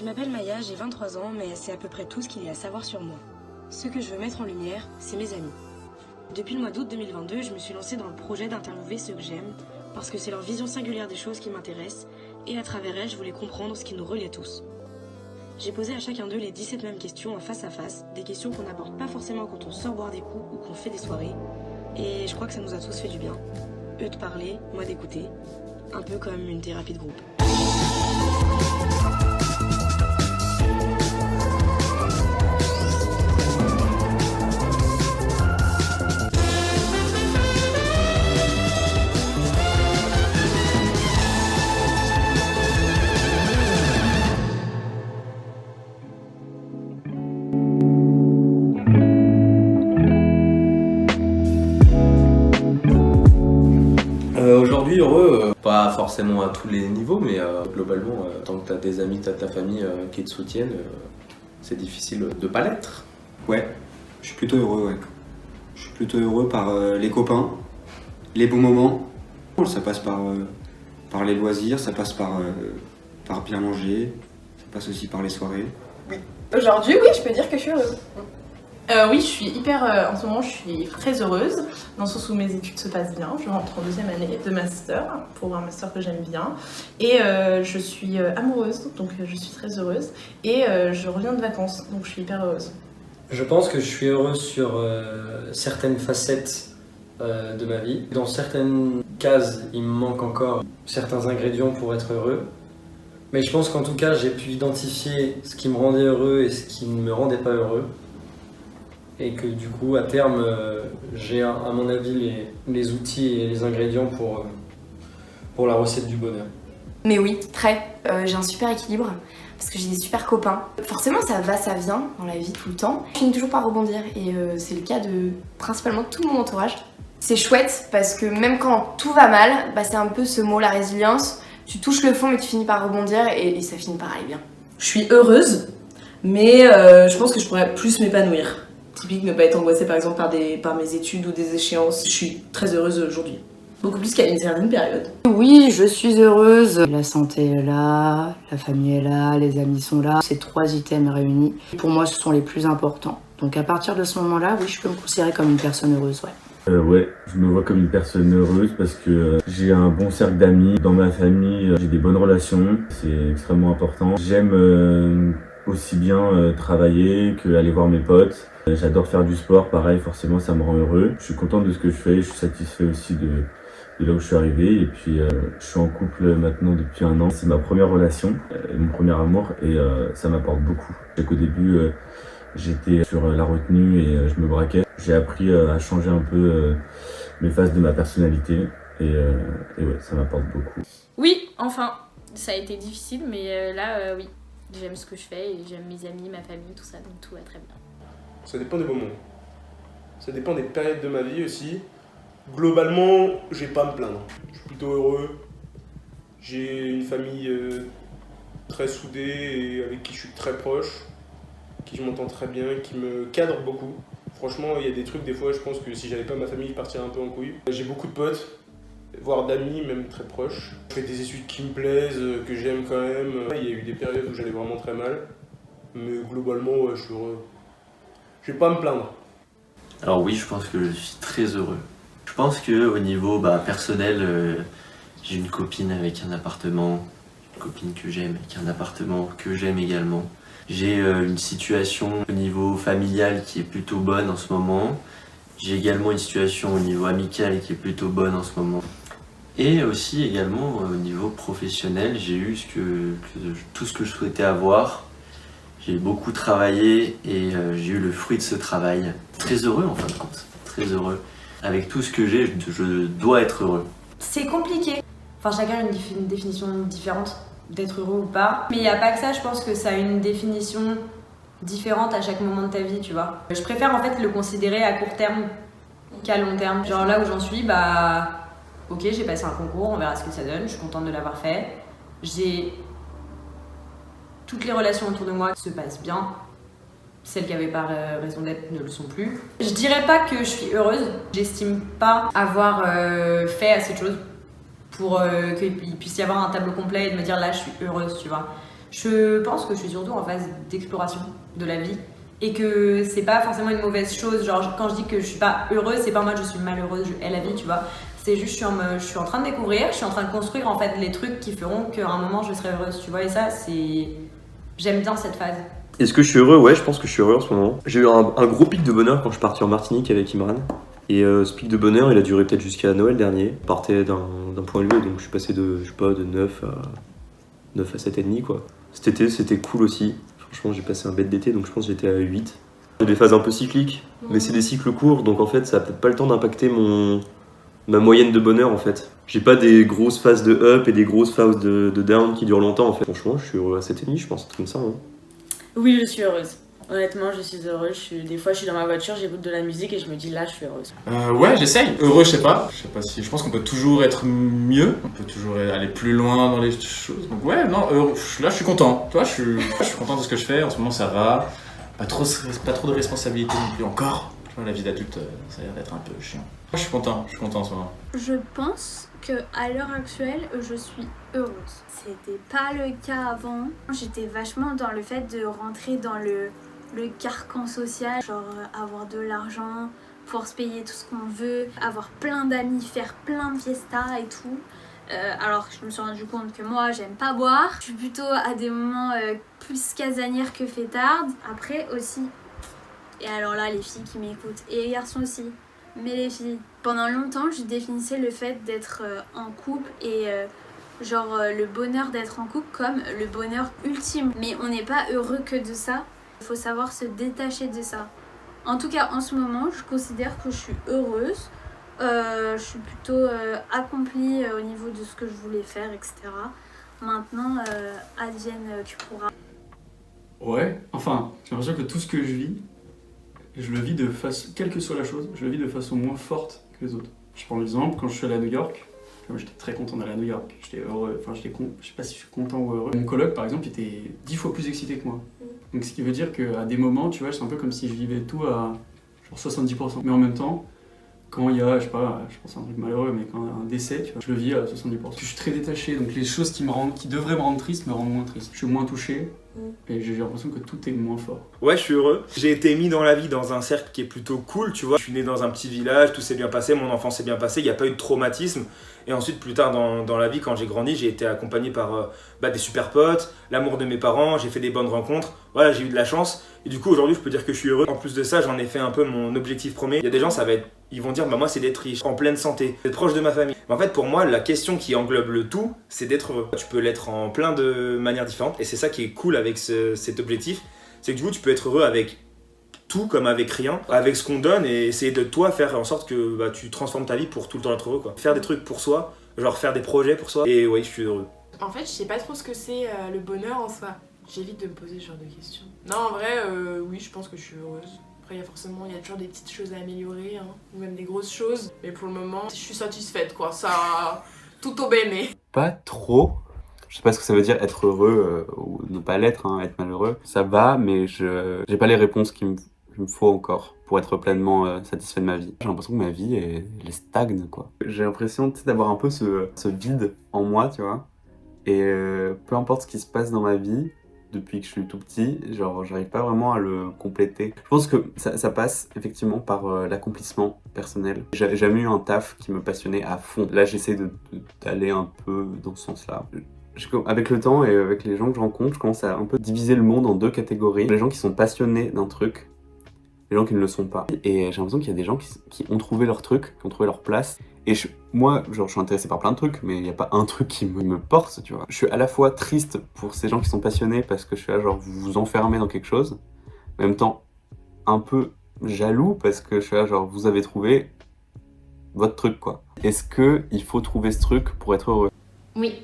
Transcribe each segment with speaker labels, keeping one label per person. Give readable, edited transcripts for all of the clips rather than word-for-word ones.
Speaker 1: Je m'appelle Maya, j'ai 23 ans, mais c'est à peu près tout ce qu'il y a à savoir sur moi. Ce que je veux mettre en lumière, c'est mes amis. Depuis le mois d'août 2022, je me suis lancée dans le projet d'interviewer ceux que j'aime, parce que c'est leur vision singulière des choses qui m'intéresse, et à travers elle, je voulais comprendre ce qui nous relie tous. J'ai posé à chacun d'eux les 17 mêmes questions en face à face, des questions qu'on n'aborde pas forcément quand on sort boire des coups ou qu'on fait des soirées, et je crois que ça nous a tous fait du bien. Eux de parler, moi d'écouter, un peu comme une thérapie de groupe.
Speaker 2: Aujourd'hui, heureux, pas forcément à tous les niveaux, mais globalement, tant que tu as des amis, tu as ta famille qui te soutiennent, c'est difficile de pas l'être.
Speaker 3: Ouais, je suis plutôt heureux, ouais. Je suis plutôt heureux par les copains, les bons moments. Ça passe par les loisirs, ça passe par bien manger, ça passe aussi par les soirées.
Speaker 4: Aujourd'hui, oui, je peux dire que je suis heureuse. Oui, je suis en ce moment, je suis très heureuse, dans le sens où mes études se passent bien. Je rentre en deuxième année de master, pour un master que j'aime bien. Et je suis amoureuse, donc je suis très heureuse. Et je reviens de vacances, donc je suis hyper heureuse.
Speaker 5: Je pense que je suis heureuse sur certaines facettes de ma vie. Dans certaines cases, il me manque encore certains ingrédients pour être heureux. Mais je pense qu'en tout cas, j'ai pu identifier ce qui me rendait heureux et ce qui ne me rendait pas heureux. Et que du coup, à terme, j'ai à mon avis les outils et les ingrédients pour la recette du bonheur.
Speaker 6: Mais oui, très. J'ai un super équilibre parce que j'ai des super copains. Forcément, ça va, ça vient dans la vie tout le temps. Je finis toujours par rebondir et c'est le cas de principalement tout mon entourage. C'est chouette parce que même quand tout va mal, c'est un peu ce mot, la résilience. Tu touches le fond mais tu finis par rebondir et ça finit par aller bien.
Speaker 7: Je suis heureuse, mais je pense que je pourrais plus m'épanouir. Typique, ne pas être angoissée par exemple par mes études ou des échéances. Je suis très heureuse aujourd'hui. Beaucoup plus qu'à une certaine période.
Speaker 8: Oui, je suis heureuse. La santé est là, la famille est là, les amis sont là. Ces 3 items réunis, pour moi, ce sont les plus importants. Donc à partir de ce moment-là, oui, je peux me considérer comme une personne heureuse, ouais.
Speaker 9: Ouais, je me vois comme une personne heureuse parce que j'ai un bon cercle d'amis. Dans ma famille, j'ai des bonnes relations. C'est extrêmement important. J'aime aussi bien travailler qu'aller voir mes potes. J'adore faire du sport, pareil, forcément ça me rend heureux. Je suis content de ce que je fais, je suis satisfait aussi de là où je suis arrivé. Et puis je suis en couple maintenant depuis 1 an. C'est ma première relation, mon premier amour et ça m'apporte beaucoup. Au début, j'étais sur la retenue et je me braquais. J'ai appris à changer un peu mes phases de ma personnalité et ouais, ça m'apporte beaucoup.
Speaker 10: Oui, enfin, ça a été difficile, mais là, oui, j'aime ce que je fais et j'aime mes amis, ma famille, tout ça, donc tout va très bien.
Speaker 11: Ça dépend des moments. Ça dépend des périodes de ma vie aussi. Globalement, j'ai pas à me plaindre. Je suis plutôt heureux. J'ai une famille très soudée et avec qui je suis très proche, qui je m'entends très bien, qui me cadre beaucoup. Franchement, il y a des trucs, des fois, je pense que si j'avais pas ma famille, je partirais un peu en couille. J'ai beaucoup de potes, voire d'amis, même très proches. Je fais des études qui me plaisent, que j'aime quand même. Il y a eu des périodes où j'allais vraiment très mal. Mais globalement, ouais, je suis heureux. Je vais pas me plaindre.
Speaker 12: Alors oui, je pense que je suis très heureux. Je pense qu'au niveau personnel, j'ai une copine avec un appartement, une copine que j'aime avec un appartement que j'aime également. J'ai une situation au niveau familial qui est plutôt bonne en ce moment. J'ai également une situation au niveau amical qui est plutôt bonne en ce moment. Et aussi également au niveau professionnel, j'ai eu tout ce que je souhaitais avoir. J'ai beaucoup travaillé et j'ai eu le fruit de ce travail. Très heureux en fin de compte, très heureux. Avec tout ce que j'ai, je dois être heureux.
Speaker 13: C'est compliqué. Enfin, chacun a une définition différente d'être heureux ou pas. Mais il n'y a pas que ça, je pense que ça a une définition différente à chaque moment de ta vie, tu vois. Je préfère en fait le considérer à court terme qu'à long terme. Genre là où j'en suis, ok, j'ai passé un concours, on verra ce que ça donne, je suis contente de l'avoir fait. Toutes les relations autour de moi se passent bien. Celles qui n'avaient pas raison d'être ne le sont plus. Je dirais pas que je suis heureuse. J'estime pas avoir fait assez de choses pour qu'il puisse y avoir un tableau complet et de me dire là je suis heureuse, tu vois. Je pense que je suis surtout en phase d'exploration de la vie et que c'est pas forcément une mauvaise chose. Genre, quand je dis que je suis pas heureuse, c'est pas moi je suis malheureuse, je hais la vie, tu vois. C'est juste je suis en train de découvrir, je suis en train de construire en fait les trucs qui feront qu'à un moment je serai heureuse, tu vois. Et ça, j'aime bien cette phase.
Speaker 14: Est-ce que je suis heureux? Ouais, je pense que je suis heureux en ce moment. J'ai eu un gros pic de bonheur quand je suis parti en Martinique avec Imran. Et ce pic de bonheur, il a duré peut-être jusqu'à Noël dernier. Je partais d'un point élevé, donc je suis passé de 9 à 7,5 quoi. Cet été, c'était cool aussi. Franchement, j'ai passé un bête d'été, donc je pense que j'étais à 8. J'ai des phases un peu cycliques, mais c'est des cycles courts, donc en fait, ça a peut-être pas le temps d'impacter ma moyenne de bonheur en fait. J'ai pas des grosses phases de up et des grosses phases de down qui durent longtemps en fait. Franchement, je suis heureux à 7,5, je pense, un truc comme ça. Hein.
Speaker 15: Oui, je suis heureuse. Honnêtement, je suis heureuse. Des fois, je suis dans ma voiture, j'écoute de la musique et je me dis là, je suis heureuse.
Speaker 16: Ouais, j'essaye. Heureux, je sais pas si. Je pense qu'on peut toujours être mieux. On peut toujours aller plus loin dans les choses. Donc ouais, non, là, je suis content. Toi, je suis content de ce que je fais. En ce moment, ça va. Pas trop de responsabilités non plus encore. Tu vois, la vie d'adulte, ça a l'air d'être un peu chiant. Je suis content en ce moment.
Speaker 17: Je pense qu'à l'heure actuelle, je suis heureuse. C'était pas le cas avant. J'étais vachement dans le fait de rentrer dans le carcan social, genre avoir de l'argent, pouvoir se payer tout ce qu'on veut, avoir plein d'amis, faire plein de fiestas et tout. Alors je me suis rendu compte que moi j'aime pas boire. Je suis plutôt à des moments plus casanière que fêtarde. Après aussi, et alors là les filles qui m'écoutent, et les garçons aussi, mais les filles, pendant longtemps je définissais le fait d'être en couple et le bonheur d'être en couple comme le bonheur ultime. Mais on n'est pas heureux que de ça, il faut savoir se détacher de ça. En tout cas en ce moment je considère que je suis heureuse. Je suis plutôt accomplie au niveau de ce que je voulais faire, etc. Maintenant, advienne que pourra.
Speaker 18: Ouais, enfin, j'ai l'impression que tout ce que je vis, je le vis de façon, quelle que soit la chose, je le vis de façon moins forte que les autres. Je prends l'exemple, quand je suis allé à New York, j'étais très content d'aller à New York, j'étais heureux, enfin je sais pas si je suis content ou heureux. Mon coloc par exemple, il était 10 fois plus excité que moi. Donc ce qui veut dire qu'à des moments, tu vois, c'est un peu comme si je vivais tout à genre 70%. Mais en même temps, quand il y a, je pense à un truc malheureux, mais quand il y a un décès, tu vois, je le vis à 70%. Je suis très détaché, donc les choses qui devraient me rendre triste me rendent moins triste. Je suis moins touché, et j'ai l'impression que tout est moins fort.
Speaker 19: Ouais, je suis heureux. J'ai été mis dans la vie dans un cercle qui est plutôt cool, tu vois. Je suis né dans un petit village, tout s'est bien passé, mon enfance s'est bien passée, il n'y a pas eu de traumatisme. Et ensuite, plus tard dans la vie, quand j'ai grandi, j'ai été accompagné par des super potes, l'amour de mes parents, j'ai fait des bonnes rencontres. Voilà, j'ai eu de la chance. Et du coup, aujourd'hui, je peux dire que je suis heureux. En plus de ça, j'en ai fait un peu mon objectif premier. Il y a des gens, ils vont dire, moi, c'est d'être riche, en pleine santé, d'être proche de ma famille. Mais en fait, pour moi, la question qui englobe le tout, c'est d'être heureux. Tu peux l'être en plein de manières différentes. Et c'est ça qui est cool avec cet objectif. C'est que du coup, tu peux être heureux avec tout comme avec rien, avec ce qu'on donne et essayer de toi faire en sorte que tu transformes ta vie pour tout le temps être heureux, quoi. Faire des trucs pour soi, genre faire des projets pour soi. Et oui, je suis heureux.
Speaker 20: En fait, je sais pas trop ce que c'est le bonheur en soi. J'évite de me poser ce genre de questions. Non, en vrai, oui, je pense que je suis heureuse. Après, il y a toujours des petites choses à améliorer, hein, ou même des grosses choses. Mais pour le moment, je suis satisfaite, quoi. Ça, tout au bene.
Speaker 21: Pas trop. Je sais pas ce que ça veut dire être heureux ou ne pas l'être, hein, être malheureux. Ça va, mais j'ai pas les réponses qu'il me faut encore pour être pleinement satisfait de ma vie. J'ai l'impression que ma vie, elle stagne, quoi. J'ai l'impression d'avoir un peu ce vide en moi, tu vois. Et peu importe ce qui se passe dans ma vie, depuis que je suis tout petit, genre j'arrive pas vraiment à le compléter. Je pense que ça passe effectivement par l'accomplissement personnel. J'avais jamais eu un taf qui me passionnait à fond. Là j'essaie d'aller un peu dans ce sens-là. Avec le temps et avec les gens que je rencontre, je commence à un peu diviser le monde en deux catégories. Les gens qui sont passionnés d'un truc, les gens qui ne le sont pas. Et j'ai l'impression qu'il y a des gens qui ont trouvé leur truc, qui ont trouvé leur place. Et moi, je suis intéressé par plein de trucs, mais il n'y a pas un truc qui me porte, tu vois. Je suis à la fois triste pour ces gens qui sont passionnés parce que je suis là, genre, vous vous enfermez dans quelque chose. Mais en même temps, un peu jaloux parce que je suis là, genre, vous avez trouvé votre truc, quoi. Est-ce qu'il faut trouver ce truc pour être heureux?
Speaker 22: Oui.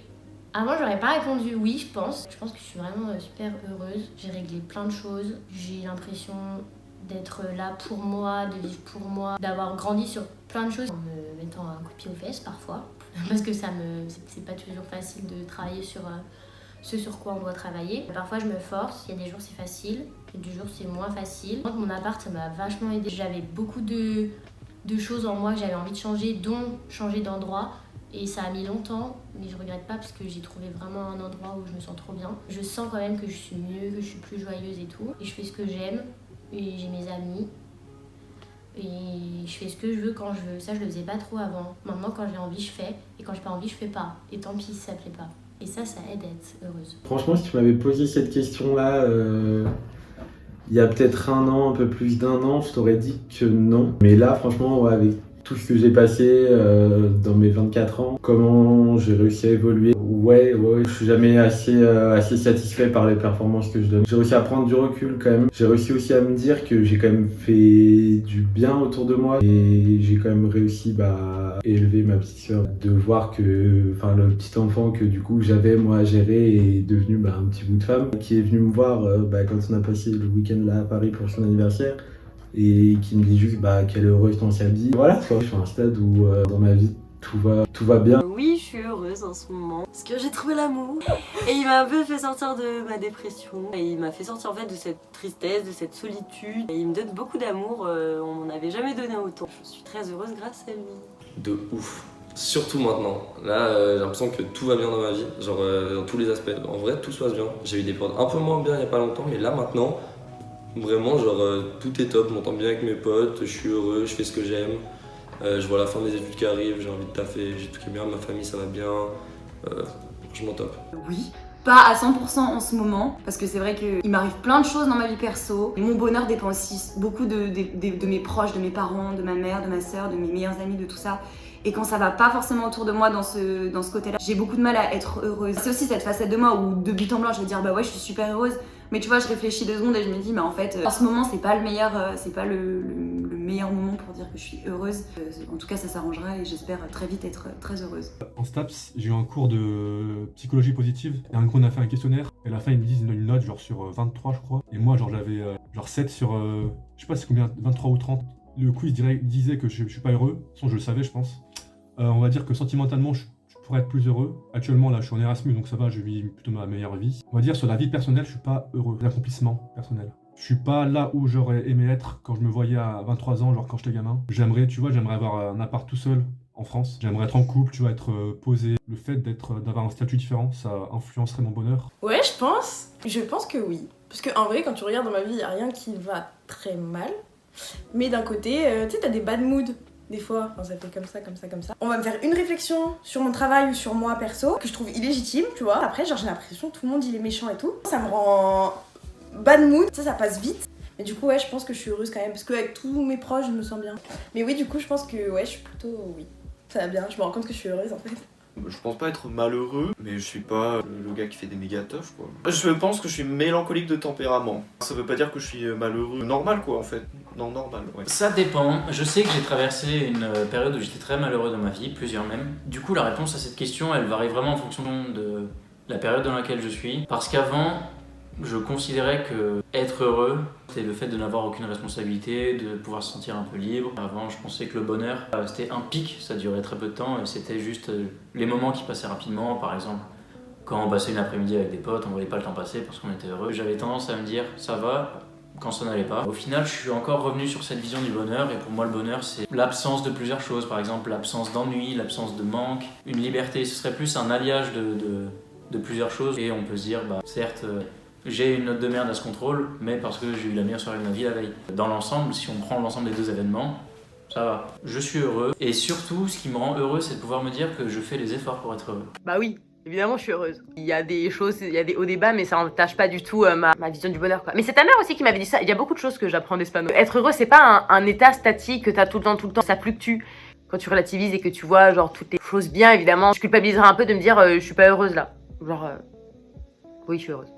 Speaker 22: Avant, j'aurais pas répondu oui, je pense. Je pense que je suis vraiment super heureuse. J'ai réglé plein de choses. J'ai l'impression d'être là pour moi, de vivre pour moi, d'avoir grandi sur plein de choses en me mettant un coup de pied aux fesses parfois, parce que c'est pas toujours facile de travailler sur ce sur quoi on doit travailler. Parfois je me force, il y a des jours c'est facile, et des jours c'est moins facile. Mon appart ça m'a vachement aidé. J'avais beaucoup de choses en moi que j'avais envie de changer, dont changer d'endroit. Et ça a mis longtemps, mais je regrette pas parce que j'ai trouvé vraiment un endroit où je me sens trop bien. Je sens quand même que je suis mieux, que je suis plus joyeuse et tout. Et je fais ce que j'aime, et j'ai mes amis. Et je fais ce que je veux quand je veux. Ça, je le faisais pas trop avant. Maintenant, quand j'ai envie, je fais. Et quand j'ai pas envie, je fais pas. Et tant pis si ça plaît pas. Et ça aide à être heureuse.
Speaker 1: Franchement, si tu m'avais posé cette question-là il y a peut-être un an, un peu plus d'un an, je t'aurais dit que non. Mais là, franchement, ouais, avec tout ce que j'ai passé dans mes 24 ans, comment j'ai réussi à évoluer, ouais, je suis jamais assez satisfait par les performances que je donne. J'ai réussi à prendre du recul quand même. J'ai réussi aussi à me dire que j'ai quand même fait du bien autour de moi et j'ai quand même réussi à élever ma petite sœur. De voir que, le petit enfant que du coup j'avais moi à gérer est devenu un petit bout de femme qui est venu me voir quand on a passé le week-end là à Paris pour son anniversaire. Et qui me dit juste qu'elle est heureuse dans sa vie. Voilà, je suis à un stade où dans ma vie tout va bien.
Speaker 2: Oui, je suis heureuse en ce moment parce que j'ai trouvé l'amour et il m'a un peu fait sortir de ma dépression et il m'a fait sortir en fait de cette tristesse, de cette solitude. Et il me donne beaucoup d'amour, on m'en avait jamais donné autant. Je suis très heureuse grâce à lui.
Speaker 23: De ouf. Surtout maintenant. Là, j'ai l'impression que tout va bien dans ma vie, genre dans tous les aspects. En vrai, tout se passe bien. J'ai eu des périodes un peu moins bien il y a pas longtemps, mais là maintenant, vraiment, tout est top, je m'entends bien avec mes potes, je suis heureux, je fais ce que j'aime. Je vois la fin des études qui arrivent, j'ai envie de taffer, j'ai tout qui est bien, ma famille ça va bien. Franchement top.
Speaker 24: Oui, pas à 100% en ce moment, parce que c'est vrai qu'il m'arrive plein de choses dans ma vie perso. Mon bonheur dépend aussi beaucoup de mes proches, de mes parents, de ma mère, de ma soeur, de mes meilleurs amis, de tout ça. Et quand ça va pas forcément autour de moi dans ce côté-là, j'ai beaucoup de mal à être heureuse. C'est aussi cette facette de moi où de but en blanc je vais dire ouais je suis super heureuse. Mais tu vois, je réfléchis 2 secondes et je me dis en fait en ce moment c'est pas le meilleur moment pour dire que je suis heureuse. En tout cas ça s'arrangera et j'espère très vite être très heureuse.
Speaker 25: En STAPS, j'ai eu un cours de psychologie positive et on a fait un questionnaire et à la fin ils me disent une note sur 23 je crois. Et moi j'avais 7 sur je sais pas c'est combien, 23 ou 30. Le quiz disait que je suis pas heureux, sinon je le savais je pense. On va dire que sentimentalement je pourrais être plus heureux. Actuellement là je suis en Erasmus donc ça va, je vis plutôt ma meilleure vie. On va dire sur la vie personnelle je suis pas heureux, l'accomplissement personnel. Je suis pas là où j'aurais aimé être quand je me voyais à 23 ans, genre quand j'étais gamin. J'aimerais avoir un appart tout seul en France. J'aimerais être en couple, être posé. Le fait d'avoir un statut différent, ça influencerait mon bonheur.
Speaker 20: Ouais, je pense que oui. Parce qu'en vrai, quand tu regardes dans ma vie, il n'y a rien qui va très mal. Mais d'un côté, tu sais, t'as des bad moods. Des fois, ça fait comme ça. On va me faire une réflexion sur mon travail ou sur moi perso, que je trouve illégitime, tu vois. Après, j'ai l'impression que tout le monde il est méchant et tout. Ça me rend bad mood, ça passe vite. Mais du coup, ouais, je pense que je suis heureuse quand même, parce qu'avec tous mes proches, je me sens bien. Mais oui, du coup, je pense que je suis plutôt oui. Ça va bien, je me rends compte que je suis heureuse en fait.
Speaker 26: Je pense pas être malheureux, mais je suis pas le gars qui fait des méga teufs quoi. Je pense que je suis mélancolique de tempérament. Ça veut pas dire que je suis malheureux. Normal quoi en fait. Non, normal, ouais.
Speaker 27: Ça dépend. Je sais que j'ai traversé une période où j'étais très malheureux dans ma vie, plusieurs même. Du coup, la réponse à cette question, elle varie vraiment en fonction de la période dans laquelle je suis. Parce qu'avant, je considérais que être heureux, c'était le fait de n'avoir aucune responsabilité, de pouvoir se sentir un peu libre. Avant, je pensais que le bonheur, c'était un pic, ça durait très peu de temps et c'était juste les moments qui passaient rapidement. Par exemple, quand on passait une après-midi avec des potes, on voyait pas le temps passer parce qu'on était heureux. J'avais tendance à me dire, ça va, quand ça n'allait pas. Au final, je suis encore revenu sur cette vision du bonheur et pour moi, le bonheur, c'est l'absence de plusieurs choses. Par exemple, l'absence d'ennui, l'absence de manque, une liberté. Ce serait plus un alliage de plusieurs choses et on peut se dire, certes, j'ai une note de merde à ce contrôle, mais parce que j'ai eu la meilleure soirée de ma vie la veille. Dans l'ensemble, si on prend l'ensemble des 2 événements, ça va. Je suis heureux. Et surtout, ce qui me rend heureux, c'est de pouvoir me dire que je fais les efforts pour être heureux.
Speaker 28: Bah oui, évidemment, je suis heureuse. Il y a des choses, il y a des hauts et des bas, mais ça n'entache pas du tout ma vision du bonheur, quoi. Mais c'est ta mère aussi qui m'avait dit ça. Il y a beaucoup de choses que j'apprends d'espagnol. Être heureux, c'est pas un état statique que t'as tout le temps. Ça fluctue. Quand tu relativises et que tu vois, toutes les choses bien, évidemment, je culpabiliserais un peu de me dire, je suis pas heureuse là. Oui, je suis heureuse.